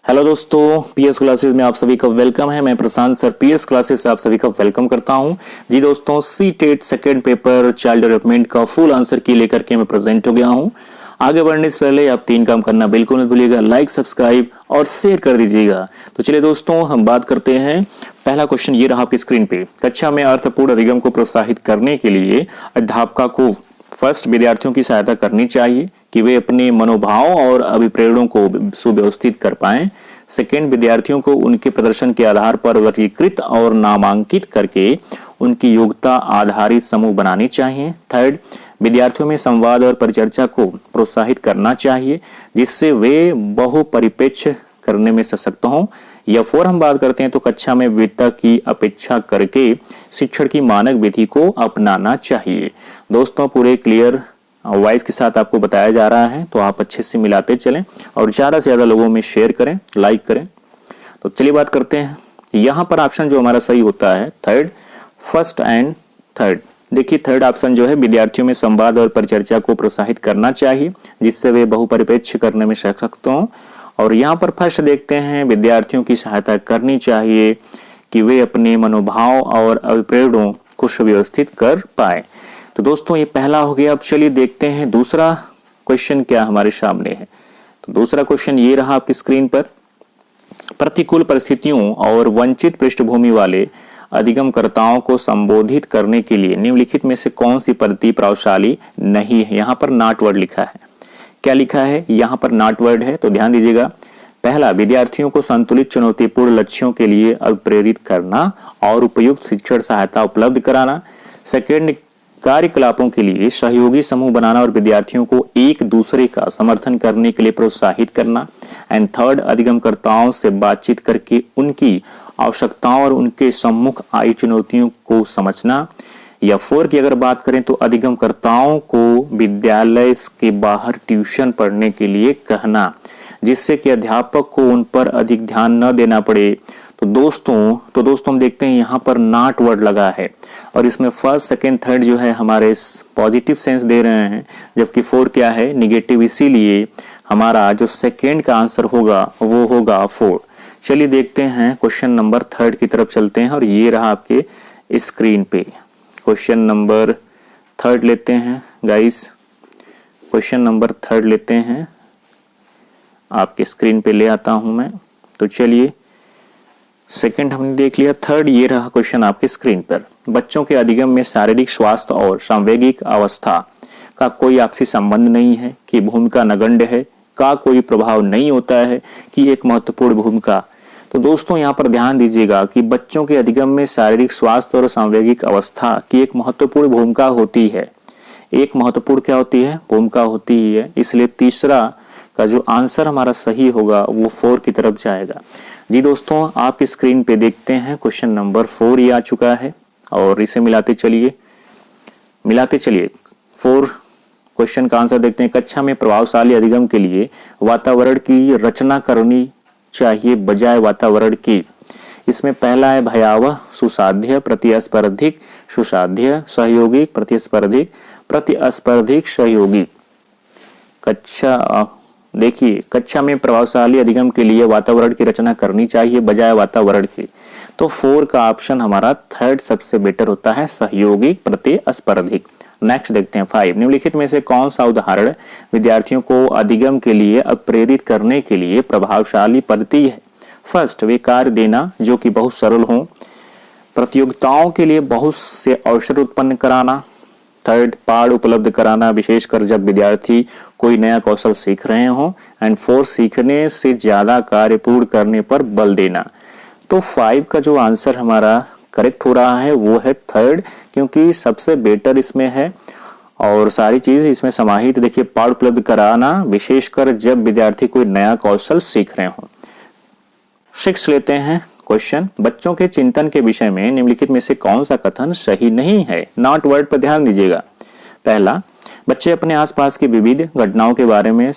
Hello दोस्तों, PS classes में आप सभी का वेलकम है। मैं प्रशांत सर पीएस क्लासेस से आप सभी का वेलकम करता हूं। जी दोस्तों, C TET second paper child development का फुल आंसर की लेकर के मैं प्रेजेंट हो गया हूं। आगे बढ़ने से पहले आप 3 काम करना बिल्कुल मत भूलिएगा, लाइक, सब्सक्राइब और शेयर कर दीजिएगा। तो चलिए दोस्तों, हम बात करते हैं। पहला क्वेश्चन ये रहा आपकी स्क्रीन पे। कक्षा में अर्थपूर्ण अधिगम को प्रोत्साहित करने के लिए अध्यापक को फर्स्ट विद्यार्थियों की सहायता करनी चाहिए कि वे अपने मनोभाव और अभिप्रेरणों को सुव्यवस्थित कर पाएं। सेकेंड, विद्यार्थियों को उनके प्रदर्शन के आधार पर वर्गीकृत और नामांकित करके उनकी योग्यता आधारित समूह बनाने चाहिए। थर्ड, विद्यार्थियों में संवाद और परिचर्चा को प्रोत्साहित करना चाहिए जिससे वे बहुपरिप्रेक्ष करने में सशक्त हों। या 4 हम बात करते हैं तो कक्षा में विविधता की अपेक्षा करके शिक्षण की मानक विधि को अपनाना चाहिए। दोस्तों, पूरे क्लियर वॉइस के साथ आपको बताया जा रहा है, तो आप अच्छे से मिलाते चलें और ज्यादा से ज्यादा लोगों में शेयर करें, लाइक करें। तो चलिए बात करते हैं। यहाँ पर ऑप्शन जो हमारा सही होता है थर्ड, फर्स्ट एंड थर्ड। देखिए, थर्ड ऑप्शन जो है, विद्यार्थियों में संवाद और परिचर्चा को प्रोत्साहित करना चाहिए जिससे वे बहुपरिप्रेक्ष करने में सशक्त हों। और यहाँ पर फर्स्ट देखते हैं, विद्यार्थियों की सहायता करनी चाहिए कि वे अपने मनोभाव और अभिप्रेरणों को सुव्यवस्थित कर पाए। तो दोस्तों, ये पहला हो गया। अब चलिए देखते हैं दूसरा क्वेश्चन क्या हमारे सामने है। तो दूसरा क्वेश्चन ये रहा आपकी स्क्रीन पर। प्रतिकूल परिस्थितियों और वंचित पृष्ठभूमि वाले अधिगमकर्ताओं को संबोधित करने के लिए निम्नलिखित में से कौन सी पद्धति प्रभावशाली नहीं है। यहाँ पर नॉट वर्ड लिखा है। क्या लिखा है? यहाँ पर नॉट वर्ड है, तो ध्यान दीजिएगा। पहला, विद्यार्थियों को संतुलित चुनौतीपूर्ण लक्ष्यों के लिए प्रेरित करना और उपयुक्त शिक्षण सहायता उपलब्ध कराना। सेकेंड, कार्यकलापों के लिए सहयोगी समूह बनाना और विद्यार्थियों को एक दूसरे का समर्थन करने के लिए प्रोत्साहित करना। एंड थर्ड, अधिगमकर्ताओं से बातचीत करके उनकी आवश्यकताओं और उनके सम्मुख आई चुनौतियों को समझना। या 4 की अगर बात करें तो अधिगमकर्ताओं को विद्यालय के बाहर ट्यूशन पढ़ने के लिए कहना जिससे कि अध्यापक को उन पर अधिक ध्यान न देना पड़े। तो दोस्तों हम देखते हैं यहाँ पर नॉट वर्ड लगा है और इसमें फर्स्ट, सेकेंड, थर्ड जो है हमारे पॉजिटिव सेंस दे रहे हैं, जबकि 4 क्या है? निगेटिव। इसीलिए हमारा जो सेकेंड का आंसर होगा वो होगा 4। चलिए देखते हैं क्वेश्चन नंबर 3 की तरफ चलते हैं और ये रहा आपके स्क्रीन पे। क्वेश्चन नंबर 3 लेते हैं गाइस। क्वेश्चन नंबर 3 लेते हैं, आपके स्क्रीन पे ले आता हूं मैं। तो चलिए, सेकंड हमने देख लिया, थर्ड ये रहा क्वेश्चन आपके स्क्रीन पर। बच्चों के अधिगम में शारीरिक स्वास्थ्य और सांवेगिक अवस्था का कोई आपसी संबंध नहीं है कि भूमिका नगण्य है, का कोई प्रभाव नहीं होता है कि एक महत्वपूर्ण भूमिका। तो दोस्तों, यहाँ पर ध्यान दीजिएगा कि बच्चों के अधिगम में शारीरिक स्वास्थ्य और सांवेगिक अवस्था की एक महत्वपूर्ण भूमिका होती है। एक महत्वपूर्ण क्या होती है? भूमिका होती ही है। इसलिए तीसरा का जो आंसर हमारा सही होगा वो 4 की तरफ जाएगा। जी दोस्तों, आपकी स्क्रीन पे देखते हैं क्वेश्चन नंबर 4 ये आ चुका है और इसे मिलाते चलिए 4 क्वेश्चन का आंसर देखते हैं। कक्षा में प्रभावशाली अधिगम के लिए वातावरण की रचना करनी चाहिए बजाय वातावरण की। इसमें पहला है भयावह, सुसाध्य, प्रतिस्पर्धिक, सुसाध्य, सहयोगी, प्रतिस्पर्धिक, प्रतिस्पर्धिक, सहयोगी। देखिए, कक्षा में प्रभावशाली अधिगम के लिए वातावरण की रचना करनी चाहिए बजाय वातावरण की। तो 4 का ऑप्शन हमारा थर्ड सबसे बेटर होता है, सहयोगी, प्रतिस्पर्धिक। नेक्स्ट देखते हैं 5, निम्नलिखित में से कौन सा उदाहरण विद्यार्थियों को अधिगम के लिए प्रेरित करने के लिए प्रभावशाली पद्धति है। फर्स्ट, वे कार्य देना जो कि बहुत सरल हो, प्रतियोगिताओं के लिए बहुत से अवसर उत्पन्न कराना। थर्ड, पाठ उपलब्ध कराना विशेषकर जब विद्यार्थी कोई नया कौशल सीख रहे हों। एंड 4, सीखने से ज्यादा कार्य पूर्ण करने पर बल देना। तो 5 का जो आंसर हमारा करेक्ट हो रहा है वो है थर्ड, क्योंकि सबसे बेटर इसमें है और सारी चीज इसमें समाहित। देखिए, पाठ उपलब्ध कराना विशेषकर जब विद्यार्थी कोई नया कौशल सीख रहे हों। 6 लेते हैं क्वेश्चन, बच्चों के चिंतन के विषय में निम्नलिखित में से कौन सा कथन सही नहीं है। नॉट वर्ड पर ध्यान दीजिएगा। पहला, बच्चे अपने आसपास की विविध घटनाओं के बारे में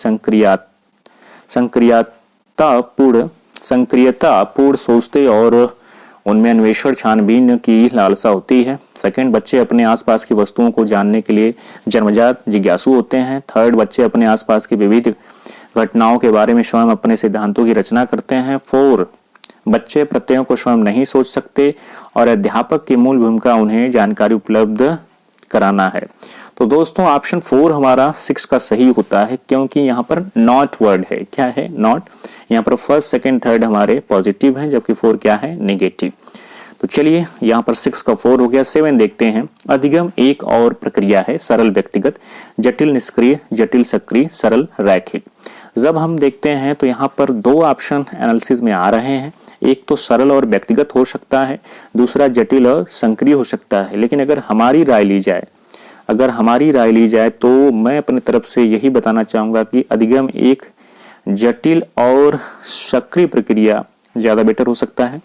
सक्रियतापूर्ण सोचते और उनमें अन्वेषण छानबीन की लालसा होती है। सेकंड, बच्चे अपने आसपास की वस्तुओं को जानने के लिए जन्मजात जिज्ञासु होते हैं। थर्ड, बच्चे अपने आसपास की विविध घटनाओं के बारे में स्वयं अपने सिद्धांतों की रचना करते हैं। 4 बच्चे प्रत्ययों को स्वयं नहीं सोच सकते और अध्यापक की मूल भूमिका उन्हें जानकारी उपलब्ध कराना है। तो दोस्तों ऑप्शन 4 हमारा 6 का सही होता है, क्योंकि यहाँ पर नॉट वर्ड है। क्या है? नॉट। यहाँ पर फर्स्ट, सेकंड, थर्ड हमारे पॉजिटिव हैं, जबकि 4 क्या है? नेगेटिव। तो चलिए यहाँ पर 6 का 4 हो गया। 7 देखते हैं। अधिगम एक और प्रक्रिया है, सरल व्यक्तिगत, जटिल निष्क्रिय, जटिल सक्रिय, सरल रैखिक। जब हम देखते हैं तो यहाँ पर 2 ऑप्शन एनालिसिस में आ रहे हैं। एक तो सरल और व्यक्तिगत हो सकता है, दूसरा जटिल और सक्रिय हो सकता है। लेकिन अगर हमारी राय ली जाए तो मैं अपनी तरफ से यही बताना चाहूंगा कि अधिगम एक जटिल और सक्रिय प्रक्रिया ज्यादा बेटर हो सकता है।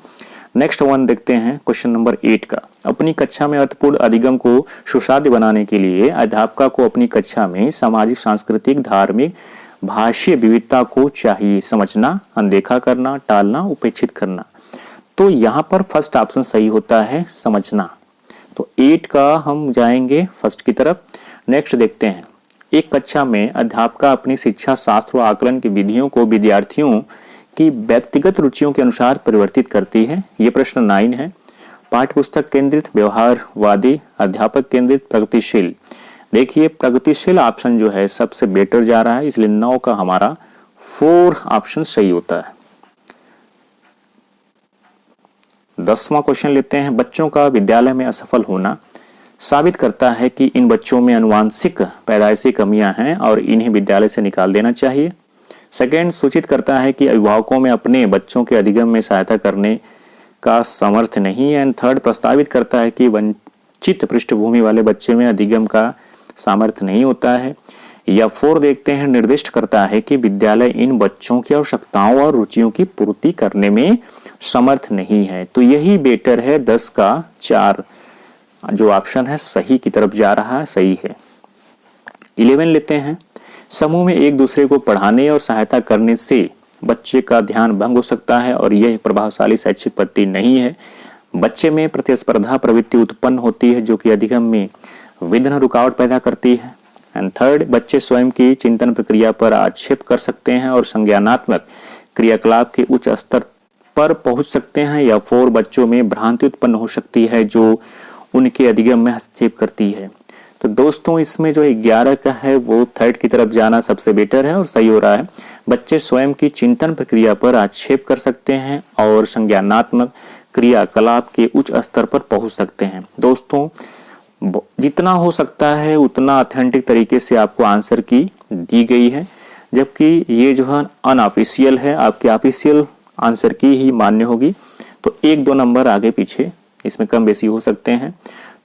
नेक्स्ट वन देखते हैं क्वेश्चन नंबर 8 का। अपनी कक्षा में अर्थपूर्ण अधिगम को सुसाध्य बनाने के लिए अध्यापक को अपनी कक्षा में सामाजिक, सांस्कृतिक, धार्मिक, भाषीय विविधता को चाहिए समझना, अनदेखा करना, टालना, उपेक्षित करना। तो यहाँ पर फर्स्ट ऑप्शन सही होता है, समझना। तो 8 का हम जाएंगे फर्स्ट की तरफ। नेक्स्ट देखते हैं। एक कक्षा में अध्यापक अपनी शिक्षा शास्त्र व आकलन की विधियों को विद्यार्थियों की व्यक्तिगत रुचियों के अनुसार परिवर्तित करती है। ये प्रश्न 9 है। पाठ्यपुस्तक केंद्रित, व्यवहारवादी, अध्यापक केंद्रित, प्रगतिशील। देखिए प्रगतिशील ऑप्शन जो है सबसे बेटर जा रहा है, इसलिए 9 का हमारा 4 ऑप्शन सही होता है। 10वां क्वेश्चन लेते हैं। बच्चों का विद्यालय में असफल होना साबित करता है कि इन बच्चों में आनुवांशिक पैदाइशी कमियां हैं और इन्हें विद्यालय से निकाल देना चाहिए। सेकेंड, सूचित करता है कि अभिभावकों में अपने बच्चों के अधिगम में सहायता करने का सामर्थ्य नहीं है। एंड थर्ड, प्रस्तावित करता है कि वंचित पृष्ठभूमि वाले बच्चे में अधिगम का सामर्थ्य नहीं होता है। या 4 देखते हैं, निर्दिष्ट करता है कि विद्यालय इन बच्चों की आवश्यकताओं और रुचियों की पूर्ति करने में समर्थ नहीं है। तो यही बेटर है। 10 का 4 जो ऑप्शन है सही की तरफ जा रहा है, सही है। 11 लेते हैं। समूह में एक दूसरे को पढ़ाने और सहायता करने से बच्चे का ध्यान भंग हो सकता है और यह प्रभावशाली शैक्षिक पद्धति नहीं है। बच्चे में प्रतिस्पर्धा प्रवृत्ति उत्पन्न होती है जो कि अधिगम में विघ्न, रुकावट पैदा करती है। एंड थर्ड, बच्चे स्वयं की चिंतन प्रक्रिया पर आक्षेप कर सकते हैं और संज्ञानात्मक क्रियाकलाप के उच्च स्तर पर पहुंच सकते हैं। या 4, बच्चों में भ्रांति उत्पन्न हो सकती है जो उनके अधिगम में हस्तक्षेप करती है। तो दोस्तों इसमें जो 11 का है वो थर्ड की तरफ जाना सबसे बेटर है और सही हो रहा है। बच्चे स्वयं की चिंतन प्रक्रिया पर आक्षेप कर सकते हैं और संज्ञानात्मक क्रियाकलाप के उच्च स्तर पर पहुंच सकते हैं। दोस्तों जितना हो सकता है उतना ऑथेंटिक तरीके से आपको आंसर की दी गई है, जबकि ये जो है अनऑफिशियल है, आपके ऑफिशियल आंसर की ही मान्य होगी। तो 1-2 नंबर आगे पीछे इसमें कम बेसी हो सकते हैं।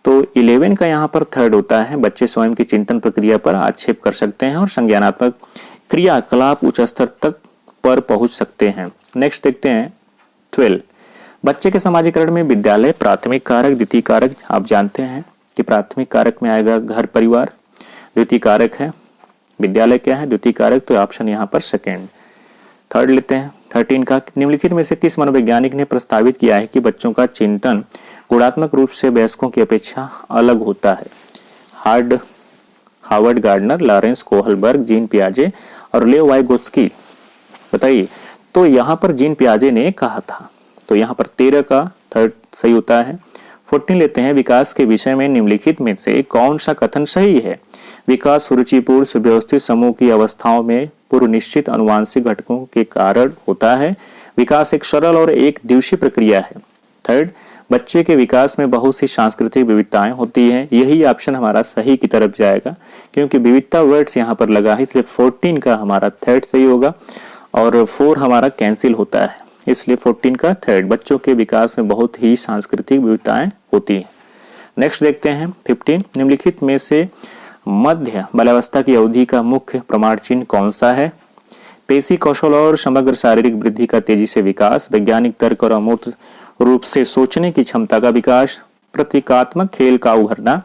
तो 11 का यहाँ पर थर्ड होता है, बच्चे स्वयं की चिंतन प्रक्रिया पर आक्षेप कर सकते हैं और संज्ञानात्मक क्रियाकलाप उच्च स्तर तक पर पहुंच सकते हैं। नेक्स्ट देखते हैं 12, बच्चे के समाजीकरण में विद्यालय प्राथमिक कारक, द्वितीय कारक। आप जानते हैं कि प्राथमिक कारक में आएगा घर परिवार, द्वितीय कारक है विद्यालय क्या है, द्वितीय कारक, तो ऑप्शन यहाँ पर सेकेंड। थर्ड लेते हैं 13 का, निम्नलिखित में से किस मनोवैज्ञानिक ने प्रस्तावित किया है कि बच्चों का चिंतन गुणात्मक रूप से वयस्कों की अपेक्षा अलग होता है। Howard Gardner, Lawrence Kohlberg, Jean पियाजे और लेव वाइगोत्स्की। बताइए। तो यहाँ पर जीन पियाजे ने कहा था। तो यहाँ पर 13 का थर्ड सही होता है। 14 लेते हैं, विकास के विषय में निम्नलिखित में से कौन सा कथन सही है। विकास सुरुचिपूर्ण सुव्यवस्थित समूह की अवस्थाओं में पूर्व निश्चित अनुवांशिक घटकों के कारण होता है। विकास एक सरल और एक दिवसीय प्रक्रिया है। थर्ड, बच्चे के विकास में बहुत सी सांस्कृतिक विविधताएं होती हैं। यही ऑप्शन हमारा सही की तरफ जाएगा क्योंकि विविधता वर्ड्स यहाँ पर लगा है, इसलिए 14 का हमारा थर्ड सही होगा और 4 हमारा कैंसिल होता है, इसलिए 14 का थर्ड। बच्चों के विकास में बहुत ही सांस्कृतिक विविधताएं होती हैं। नेक्स्ट देखते हैं 15, निम्नलिखित में से मध्य बाल्यावस्था की अवधि का मुख्य प्रमाण चिन्ह कौन सा है। पेशी कौशल और समग्र शारीरिक वृद्धि का तेजी से विकास, वैज्ञानिक तर्क और अमूर्त रूप से सोचने की क्षमता का विकास, प्रतीकात्मक खेल का उभरना,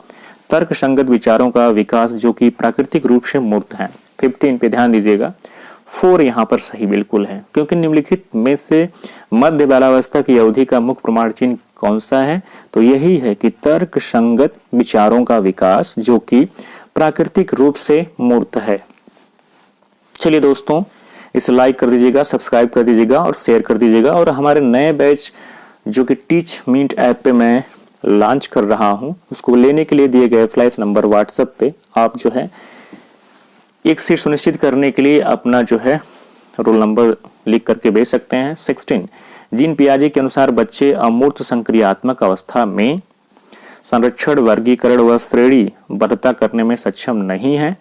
तर्क संगत विचारों का विकास जो कि प्राकृतिक रूप से मूर्त है। 15 पे ध्यान दीजिएगा, 4 यहाँ पर सही बिल्कुल है क्योंकि निम्नलिखित में से मध्य बाल्यावस्था की अवधि का मुख्य प्रमाण चिन्ह कौन सा है, तो यही है कि तर्क संगत विचारों का विकास जो कि प्राकृतिक रूप से मूर्त है। चलिए दोस्तों, इसे लाइक कर दीजिएगा, सब्सक्राइब कर दीजिएगा और शेयर कर दीजिएगा। और हमारे नए बैच जो कि टीच मीट ऐप पे मैं लॉन्च कर रहा हूं, उसको लेने के लिए दिए गए फ्लैश नंबर व्हाट्सएप पे आप जो है एक सीट सुनिश्चित करने के लिए अपना जो है रोल नंबर लिख करके भेज सकते हैं। 16 जीन पियाजे के अनुसार बच्चे अमूर्त संक्रियात्मक अवस्था में संरक्षण, वर्गीकरण व श्रेणीबद्धता करने में सक्षम नहीं है,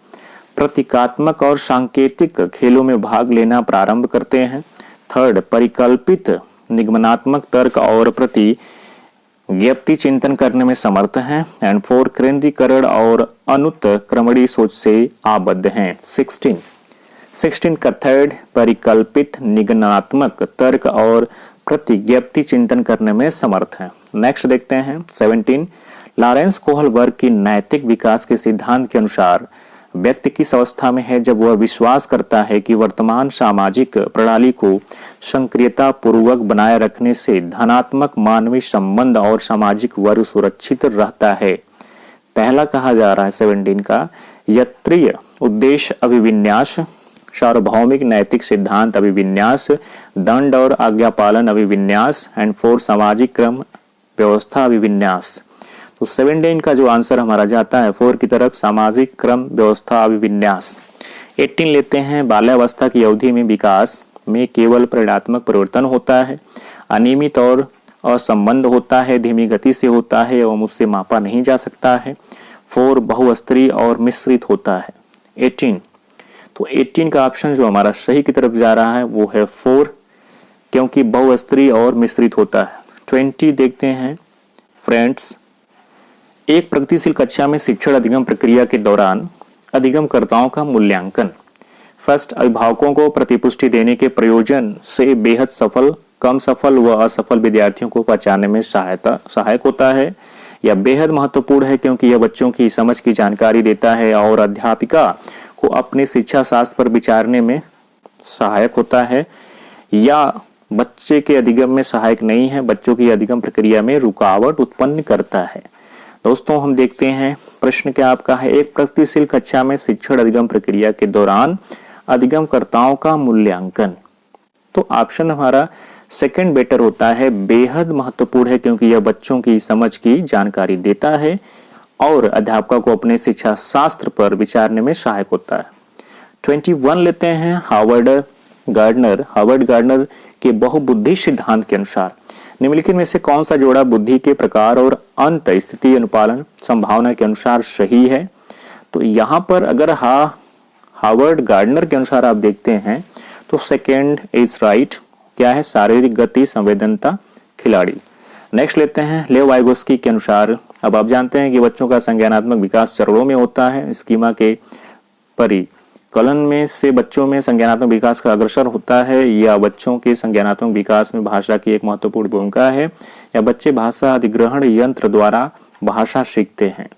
प्रतीकात्मक और सांकेतिक खेलों में भाग लेना प्रारंभ करते हैं। 3 परिकल्पित निगमनात्मक तर्क और प्रतिज्ञप्ति चिंतन करने में समर्थ हैं। एंड 4 केंद्रीकरण और अनुत्क्रमणी सोच से आबद्ध हैं। 16 का 3 परिकल्पित निगमनात्मक तर्क और प्रतिज्ञप्ति चिंतन करने में समर्थ है। नेक्स्ट देखते हैं 17 लॉरेंस कोहलबर्ग की नैतिक विकास के सिद्धांत के अनुसार व्यक्ति किस अवस्था में है जब वह विश्वास करता है कि वर्तमान सामाजिक प्रणाली को सक्रियता पूर्वक बनाए रखने से धनात्मक मानवीय संबंध और सामाजिक वर्ग सुरक्षित रहता है। पहला कहा जा रहा है 17 का यत्रीय उद्देश्य अभिविन्यास, सार्वभौमिक नैतिक सिद्धांत अभिविन्यास, दंड और आज्ञापालन अभिविन्यास एंड 4 सामाजिक क्रम व्यवस्था अभिविन्यास। तो 17 का जो आंसर हमारा जाता है 4 की तरफ, सामाजिक क्रम व्यवस्था अभिविन्यास। 18 लेते हैं बाल्यावस्था की अवधि में विकास में केवल परिणात्मक परिवर्तन होता है, अनियमित और असंबंध होता है, धीमी गति से होता है एवं उससे मापा नहीं जा सकता है। 4 बहुस्तरीय और मिश्रित होता है। 18 तो 18 का ऑप्शन जो हमारा सही की तरफ जा रहा है वो है 4, क्योंकि बहुस्तरीय और मिश्रित होता है। 20 देखते हैं फ्रेंड्स, एक प्रगतिशील कक्षा में शिक्षण अधिगम प्रक्रिया के दौरान अधिगमकर्ताओं का मूल्यांकन। फर्स्ट, अभिभावकों को प्रतिपुष्टि देने के प्रयोजन से बेहद सफल, कम सफल व असफल विद्यार्थियों को पहचानने में सहायक होता है, यह बेहद महत्वपूर्ण है क्योंकि यह बच्चों की समझ की जानकारी देता है और अध्यापिका को अपने शिक्षा शास्त्र पर विचारने में सहायक होता है, या बच्चे के अधिगम में सहायक नहीं है, बच्चों की अधिगम प्रक्रिया में रुकावट उत्पन्न करता है। दोस्तों हम देखते हैं प्रश्न क्या आपका है, एक प्रगतिशील कक्षा में शिक्षण अधिगम प्रक्रिया के दौरान अधिगमकर्ताओं का मूल्यांकन। तो ऑप्शन हमारा सेकंड बेटर होता है, बेहद महत्वपूर्ण है क्योंकि यह बच्चों की समझ की जानकारी देता है और अध्यापकों को अपने शिक्षा शास्त्र पर विचारने में सहायक होता है। 21 लेते हैं हार्वर्ड गार्डनर के बहुबुद्धि सिद्धांत के अनुसार निम्नलिखित में से कौन सा जोड़ा बुद्धि के प्रकार और अंत स्थिति अनुपालन संभावना के अनुसार सही है। तो यहाँ पर अगर हार्वर्ड गार्डनर के अनुसार आप देखते हैं तो सेकेंड इज राइट। क्या है, शारीरिक गति, संवेदनता, खिलाड़ी। नेक्स्ट लेते हैं लेव वाइगोस्की के अनुसार, अब आप जानते हैं कि बच्चों का संज्ञानात्मक विकास चरणों में होता है। स्कीमा के परिकलन में से बच्चों में संज्ञानात्मक विकास का अग्रसर होता है, या बच्चों के संज्ञानात्मक विकास में भाषा की एक महत्वपूर्ण भूमिका है, या बच्चे भाषा अधिग्रहण यंत्र द्वारा भाषा सीखते हैं।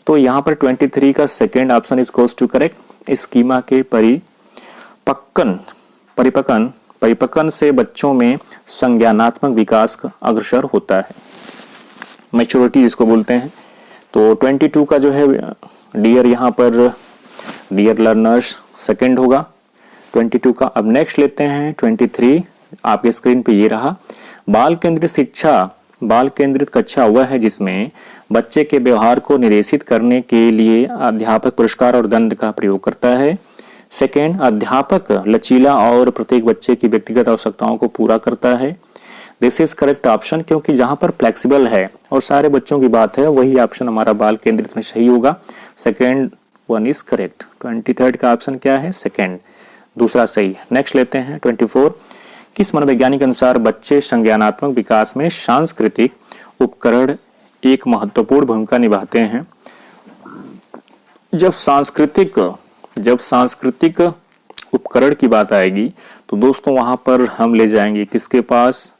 तो यहाँ पर 23 का second option is goes to correct. Schema के परिपक्वन से बच्चों में संज्ञानात्मक विकास का अग्रसर होता है, मैच्योरिटी जिसको बोलते हैं। तो 22 का जो है डियर, यहाँ पर डियर लर्नर्स सेकंड होगा 22 का। अब नेक्स्ट लेते हैं 23, आपके स्क्रीन पे ये रहा। बाल केंद्रित कक्षा वह है जिसमें बच्चे के व्यवहार को निर्देशित करने के लिए अध्यापक पुरस्कार और दंड का प्रयोग करता है। सेकेंड, अध्यापक लचीला और प्रत्येक बच्चे की व्यक्तिगत आवश्यकताओं को पूरा करता है। दिस इज करेक्ट ऑप्शन, क्योंकि जहां पर फ्लेक्सिबल है और सारे बच्चों की बात है वही ऑप्शन हमारा बाल केंद्रित में सही होगा। Second one is correct. 23 का ऑप्शन क्या है, सेकेंड, दूसरा सही है। नेक्स्ट लेते हैं 24, किस मनोवैज्ञानिक के अनुसार बच्चे संज्ञानात्मक विकास में सांस्कृतिक उपकरण एक महत्वपूर्ण भूमिका निभाते हैं। जब सांस्कृतिक उपकरण की बात आएगी तो दोस्तों वहां पर हम ले जाएंगे किसके पास,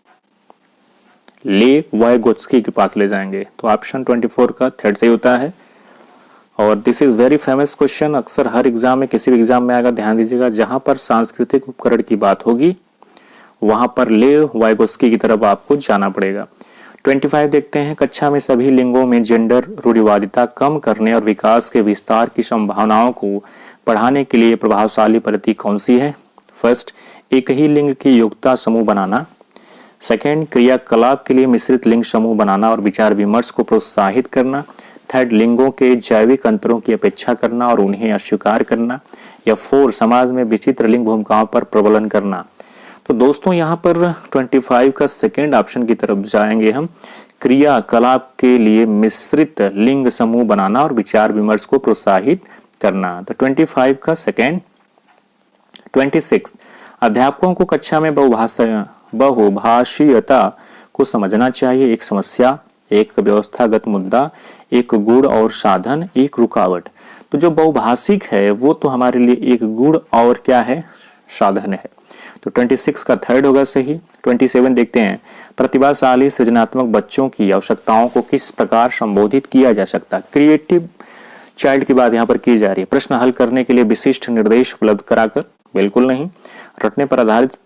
ले वाइगोत्स्की के पास ले जाएंगे। तो ऑप्शन 24 का थर्ड सही होता है। और this is very famous question, अक्सर हर एग्जाम में, किसी भी एग्जाम में आएगा, ध्यान दीजिएगा। जहां पर सांस्कृतिक उपकरण की बात होगी वहां पर ले वाइगोत्स्की की तरफ आपको जाना पड़ेगा। 25 देखते हैं, कक्षा में सभी लिंगों में जेंडर रूढ़िवादिता कम करने और विकास के विस्तार की संभावनाओं को बढ़ाने के लिए प्रभावशाली पद्धति कौन सी है। फर्स्ट, एक ही लिंग की योग्यता समूह बनाना। सेकंड, क्रियाकलाप के लिए मिश्रित लिंग समूह बनाना और विचार विमर्श को प्रोत्साहित करना। थर्ड, लिंगों के जैविक अंतरों की अपेक्षा करना और उन्हें अस्वीकार करना। या फोर, समाज में विचित्र लिंग भूमिकाओं पर प्रबलन करना। तो दोस्तों यहाँ पर 25 का सेकेंड ऑप्शन की तरफ जाएंगे हम, क्रियाकलाप के लिए मिश्रित लिंग समूह बनाना और विचार विमर्श को प्रोत्साहित करना। तो 25 का सेकेंड। 26, अध्यापकों को कक्षा में बहुभाषीयता को समझना चाहिए। एक समस्या, एक व्यवस्थागत मुद्दा, एक गुण और साधन, एक रुकावट। तो जो बहुभाषिक है वो तो हमारे लिए एक गुण और क्या है, साधन है। तो 26 का थर्ड होगा सही। 27 देखते हैं, प्रतिभाशाली सृजनात्मक बच्चों की आवश्यकताओं को किस प्रकार संबोधित किया जा सकता है। क्रिएटिव चाइल्ड की बात यहाँ पर की जा रही है। प्रश्न हल करने के लिए विशिष्ट निर्देश उपलब्ध कराकर, बिल्कुल नहीं। रटने पर आधारित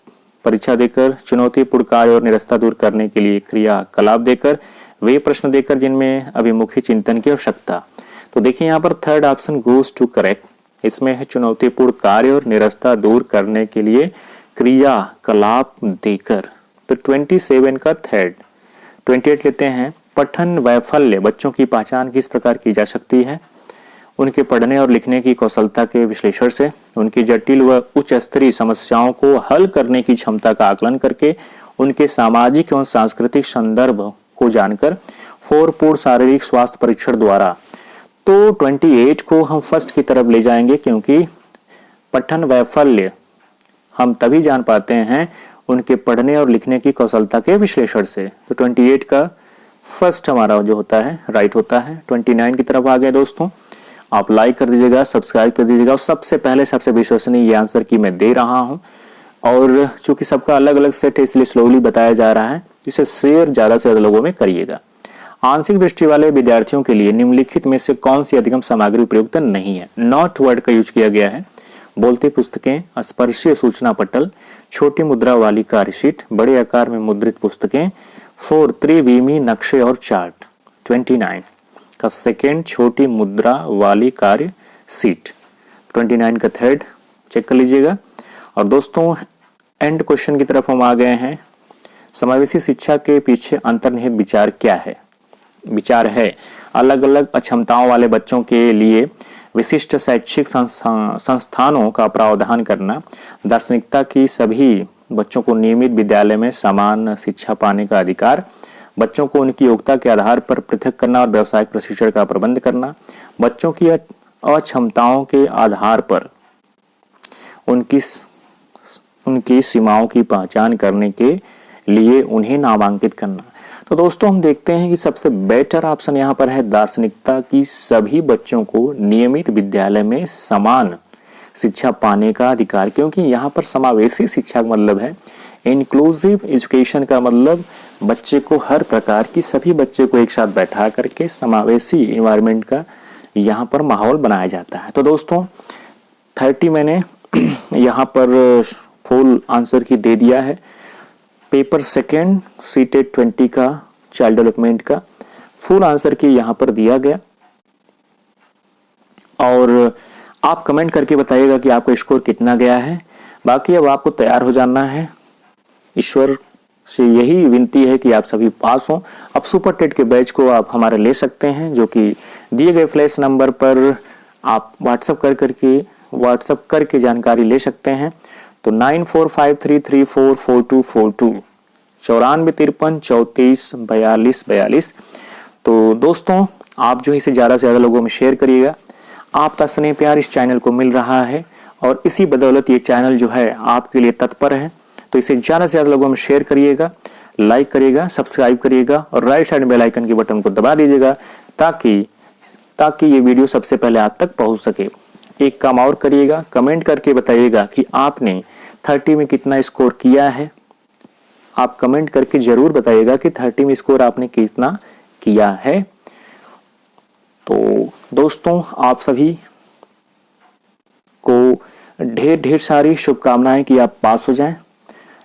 परीक्षा देकर, चुनौतीपूर्ण कार्य और निरस्ता दूर करने के लिए क्रियाकलाप देकर, वे प्रश्न देकर जिनमें अभिमुखी चिंतन की आवश्यकता। तो देखिए यहाँ पर third option goes to correct. इसमें है चुनौतीपूर्ण कार्य और निरस्ता दूर करने के लिए क्रियाकलाप देकर। तो 27 का थर्ड। 28 लेते हैं, पठन वैफल्य बच्चों की पहचान किस प्रकार की जा सकती है। उनके पढ़ने और लिखने की कौशलता के विश्लेषण से, उनकी जटिल व उच्च स्तरीय समस्याओं को हल करने की क्षमता का आकलन करके, उनके सामाजिक एवं सांस्कृतिक संदर्भ को जानकर, 4 पूर्ण शारीरिक स्वास्थ्य परीक्षण द्वारा। तो 28 को हम फर्स्ट की तरफ ले जाएंगे, क्योंकि पठन वैफल्य हम तभी जान पाते हैं उनके पढ़ने और लिखने की कौशलता के विश्लेषण से। तो 28 का फर्स्ट हमारा जो होता है राइट होता है। 29 की तरफ आ गए दोस्तों। आप लाइक कर दीजिएगा, सब्सक्राइब कर दीजिएगा। और सबसे पहले सबसे विश्वसनीय ये आंसर की मैं दे रहा हूं, और चूंकि सबका अलग अलग सेट है इसलिए स्लोली बताया जा रहा है। इसे शेयर ज्यादा से ज्यादा लोगों में करिएगा। आंशिक दृष्टि वाले विद्यार्थियों के लिए निम्नलिखित में से कौन सी अधिगम सामग्री उपयुक्त नहीं है। नॉट वर्ड का यूज किया गया है। बोलती पुस्तकें, स्पर्शीय सूचना पटल, छोटी मुद्रा वाली कार्यशीट, बड़े आकार में मुद्रित पुस्तकें, 4 त्रिविमी नक्शे और चार्ट। 29 का सेकेंड, छोटी मुद्रा वाली कार्य सीट। 29 का थर्ड चेक कर लीजिएगा। और दोस्तों एंड क्वेश्चन की तरफ हम आ गए हैं। समावेशी शिक्षा के पीछे अंतर्निहित विचार क्या है। विचार है अलग अलग अक्षमताओं वाले बच्चों के लिए विशिष्ट शैक्षिक संस्थानों का प्रावधान करना, दार्शनिकता की सभी बच्चों को नियमित विद्यालय में समान शिक्षा पाने का अधिकार, बच्चों को उनकी योग्यता के आधार पर पृथक करना और व्यावसायिक प्रशिक्षण का प्रबंध करना, बच्चों की अक्षमताओं के आधार पर उनकी सीमाओं की पहचान करने के लिए उन्हें नामांकित करना। तो दोस्तों हम देखते हैं कि सबसे बेटर ऑप्शन यहाँ पर है दार्शनिकता की सभी बच्चों को नियमित विद्यालय में समान शिक्षा पाने का अधिकार, क्योंकि यहाँ पर समावेशी शिक्षा का मतलब है इंक्लूसिव एजुकेशन का मतलब बच्चे को हर प्रकार की सभी बच्चे को एक साथ बैठा करके समावेशी इन्वायरमेंट का यहाँ पर माहौल बनाया जाता है। तो दोस्तों 30 मैंने यहाँ पर फुल आंसर की दे दिया है। पेपर सेकेंड सीटेट 20 का चाइल्ड डेवलपमेंट का फुल आंसर की यहाँ पर दिया गया, और आप कमेंट करके बताइएगा कि आपका स्कोर कितना गया है। बाकी अब आपको तैयार हो जाना है। ईश्वर से यही विनती है कि आप सभी पास हों। अब सुपर टेट के बैच को आप हमारे ले सकते हैं, जो कि दिए गए फ्लैश नंबर पर आप व्हाट्सएप करके जानकारी ले सकते हैं। तो 9453344242 9453344242। तो दोस्तों आप जो इसे ज्यादा से ज्यादा लोगों में शेयर करिएगा। आपका स्नेह प्यार इस चैनल को मिल रहा है, और इसी बदौलत ये चैनल जो है आपके लिए तत्पर है। तो इसे ज्यादा से ज्यादा लोगों में शेयर करिएगा, लाइक करिएगा, सब्सक्राइब करिएगा, और राइट साइड बेल आइकन के बटन को दबा दीजिएगा ताकि ये वीडियो सबसे पहले आप तक पहुंच सके। एक काम और करिएगा, कमेंट करके बताइएगा कि आपने 30 में कितना स्कोर किया है। आप कमेंट करके जरूर बताइएगा कि 30 में स्कोर आपने कितना किया है। तो दोस्तों आप सभी को ढेर ढेर सारी शुभकामनाएं कि आप पास हो जाएं।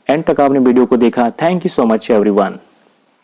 एंड तक आपने वीडियो को देखा। Thank you so much everyone.